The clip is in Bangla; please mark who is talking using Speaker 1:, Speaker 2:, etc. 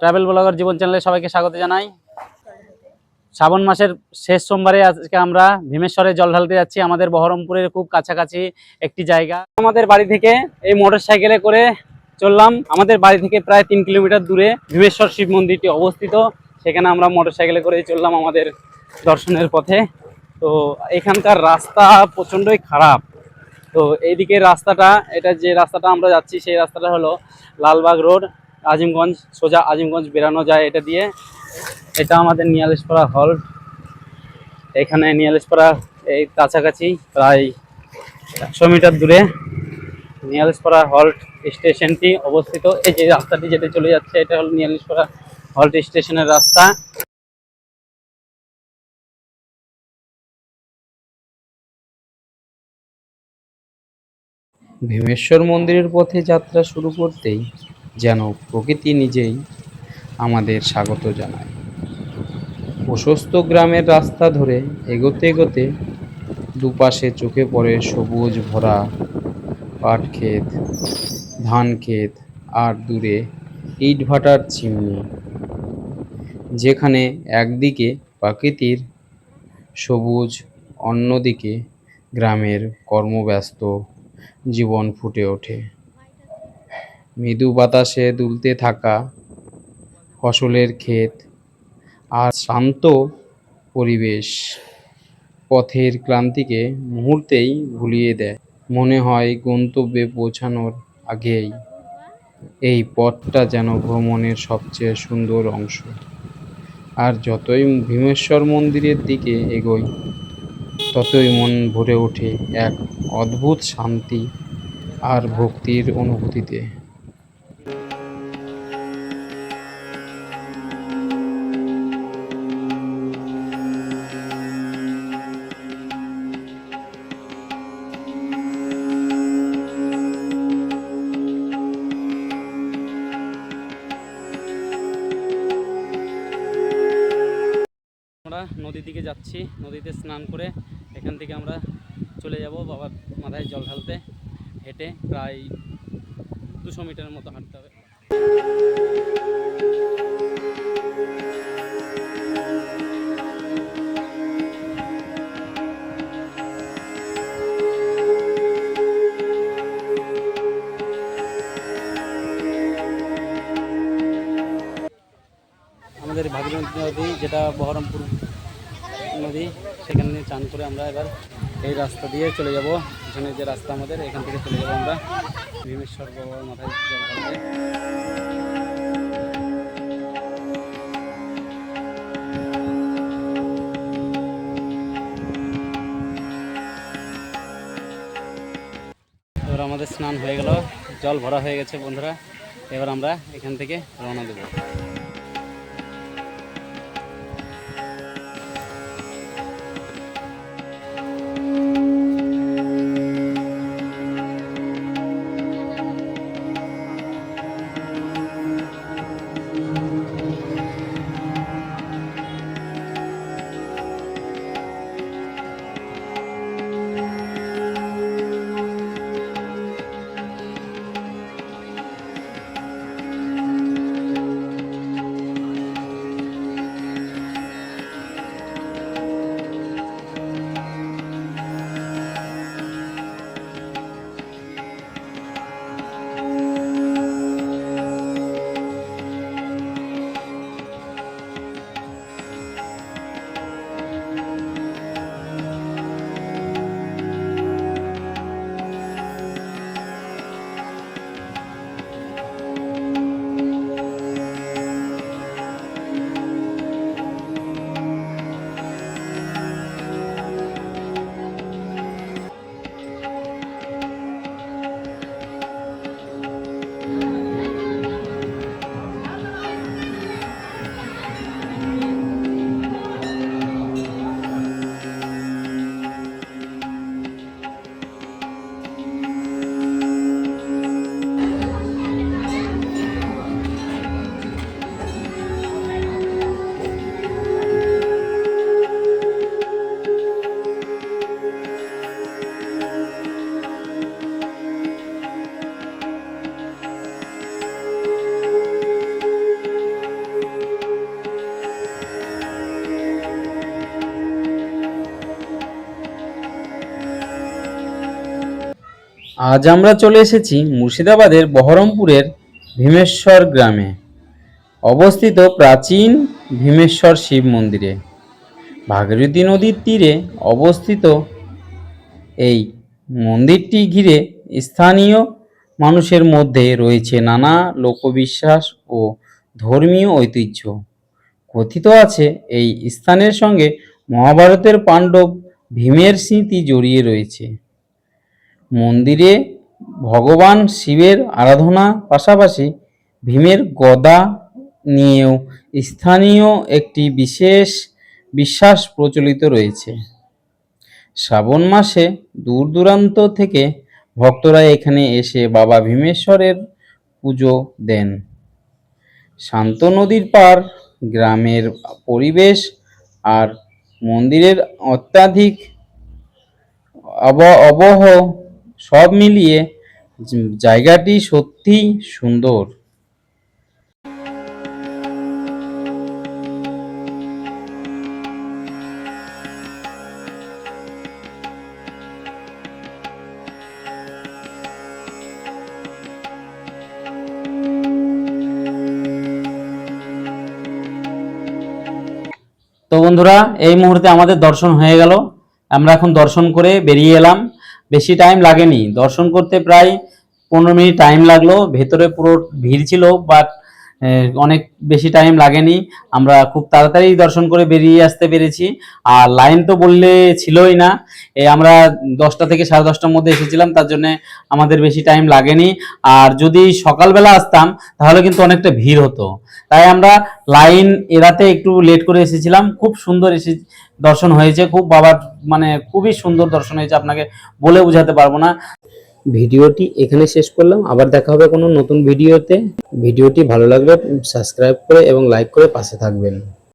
Speaker 1: ট্রাভেল ব্লগার জীবন চ্যানেলে সবাইকে স্বাগত জানাই। শ্রাবণ মাসের শেষ সোমবারে আজকে আমরা ভীমেশ্বরে জল ঢালতে যাচ্ছি। আমাদের বহরমপুরের খুব কাছাকাছি একটি জায়গা। আমাদের বাড়ি থেকে এই মোটর সাইকেলে করে চললাম। আমাদের বাড়ি থেকে প্রায় 3 কিলোমিটার দূরে ভীমেশ্বর শিব মন্দিরটি অবস্থিত। সেখানে আমরা মোটর সাইকেলে করে চললাম আমাদের দর্শনের পথে। তো এখানকার রাস্তা প্রচণ্ডই খারাপ। তো এইদিকে রাস্তাটা, এটা যে রাস্তাটা আমরা যাচ্ছি সেই রাস্তাটা হলো লালবাগ রোড, আজিমগঞ্জ, সোজা আজিমগঞ্জ বেরানো যায় এটা দিয়ে। এটা আমাদের নিয়ালেশপাড়া হল্ট। এখানে নিয়ালেশপাড়া এই কাছাকাছি প্রায় 100 মিটার দূরে নিয়ালেশপাড়া হল্ট স্টেশনটি অবস্থিত। এই যে রাস্তাটি যেতে চলে যাচ্ছে এটা হলো নিয়ালেশপাড়া হল্ট স্টেশনের রাস্তা।
Speaker 2: ভীমেশ্বর মন্দিরের পথে যাত্রা শুরু করতেই যেন প্রকৃতি নিজেই আমাদের স্বাগত জানায়। প্রশস্ত গ্রামের রাস্তা ধরে এগোতে এগোতে দুপাশে চোখে পড়ে সবুজ ভরা পাট ক্ষেত, ধান ক্ষেত, আর দূরে ইটভাটার চিমনি, যেখানে একদিকে প্রাকৃতির সবুজ, অন্যদিকে গ্রামের কর্মব্যস্ত জীবন ফুটে ওঠে। মৃদু বাতাসে দুলতে থাকা ফসলের ক্ষেত আর শান্ত পরিবেশ পথের ক্লান্তিকে মুহূর্তেই ভুলিয়ে দেয়। মনে হয় গন্তব্যে পৌঁছানোর আগেই এই পথটা যেন ভ্রমণের সবচেয়ে সুন্দর অংশ। আর যতই ভীমেশ্বর মন্দিরের দিকে এগোই ততই মন ভরে ওঠে এক অদ্ভুত শান্তি আর ভক্তির অনুভূতিতে।
Speaker 1: আমরা নদীর দিকে যাচ্ছি, নদীতে স্নান করে এখান থেকে আমরা চলে যাব বাবার মাথায় জল ঢালতে। হেঁটে প্রায় 200 মিটারের মতো হাঁটতে হবে। আমাদের ভাগীরথী নদী, যেটা বহরমপুর নদী, সেখানে চান করে আমরা এবার এই রাস্তা দিয়ে চলে যাব। এখানে যে রাস্তা আমাদের, এখান থেকে চলে যাব আমরা ভীমেশ্বর বাবার মাথায় জল ঢালতে। এবার আমাদের স্নান হয়ে গেল, জল ভরা হয়ে গেছে বন্ধুরা। এবার আমরা এখান থেকে রওনা দেব।
Speaker 2: আজ আমরা চলে এসেছি মুর্শিদাবাদের বহরমপুরের ভীমেশ্বর গ্রামে অবস্থিত প্রাচীন ভীমেশ্বর শিব মন্দিরে। ভাগীরথী নদীর তীরে অবস্থিত এই মন্দিরটি ঘিরে স্থানীয় মানুষের মধ্যে রয়েছে নানা লোকবিশ্বাস ও ধর্মীয় ঐতিহ্য। কথিত আছে এই স্থানের সঙ্গে মহাভারতের পাণ্ডব ভীমের স্মৃতি জড়িয়ে রয়েছে। মন্দিরে ভগবান শিবের আরাধনা পাশাপাশি ভীমের গদা নিয়েও স্থানীয় একটি বিশেষ বিশ্বাস প্রচলিত রয়েছে। শ্রাবণ মাসে দূর দূরান্ত থেকে ভক্তরা এখানে এসে বাবা ভীমেশ্বরের পুজো দেন। শান্ত নদীর পার, গ্রামের পরিবেশ আর মন্দিরের অত্যাধিক আবহ সব মিলিয়ে জায়গাটি সত্যিই সুন্দর।
Speaker 1: তো বন্ধুরা, এই মুহূর্তে আমাদের দর্শন হয়ে গেল। আমরা এখন দর্শন করে বেরিয়ে এলাম। বেশি টাইম লাগেনি, দর্শন করতে প্রায় 15 মিনিট টাইম লাগলো। ভেতরে পুরো ভিড় ছিল, বাট অনেক বেশি টাইম লাগেনি। আমরা খুব তাড়াতাড়ি দর্শন করে বেরিয়ে আসতে পেরেছি। আর লাইন তো বললে ছিলই না। আমরা 10টা থেকে 10:30টার মধ্যে এসেছিলাম, তার জন্য আমাদের বেশি টাইম লাগেনি। আর যদি সকালবেলা আসতাম তাহলে কিন্তু অনেকটা ভিড় হতো, তাই আমরা লাইন এড়াতে একটু লেট করে এসেছিলাম। খুব সুন্দর দর্শন হয়েছে, খুব বাবার মানে খুবই সুন্দর দর্শন হয়েছে, আপনাকে বলে বোঝাতে পারবো না।
Speaker 2: ভিডিওটি এখানে শেষ করলাম, আবার দেখা হবে কোনো নতুন ভিডিওতে। ভিডিওটি ভালো লাগলে সাবস্ক্রাইব করে এবং লাইক করে পাশে থাকবেন।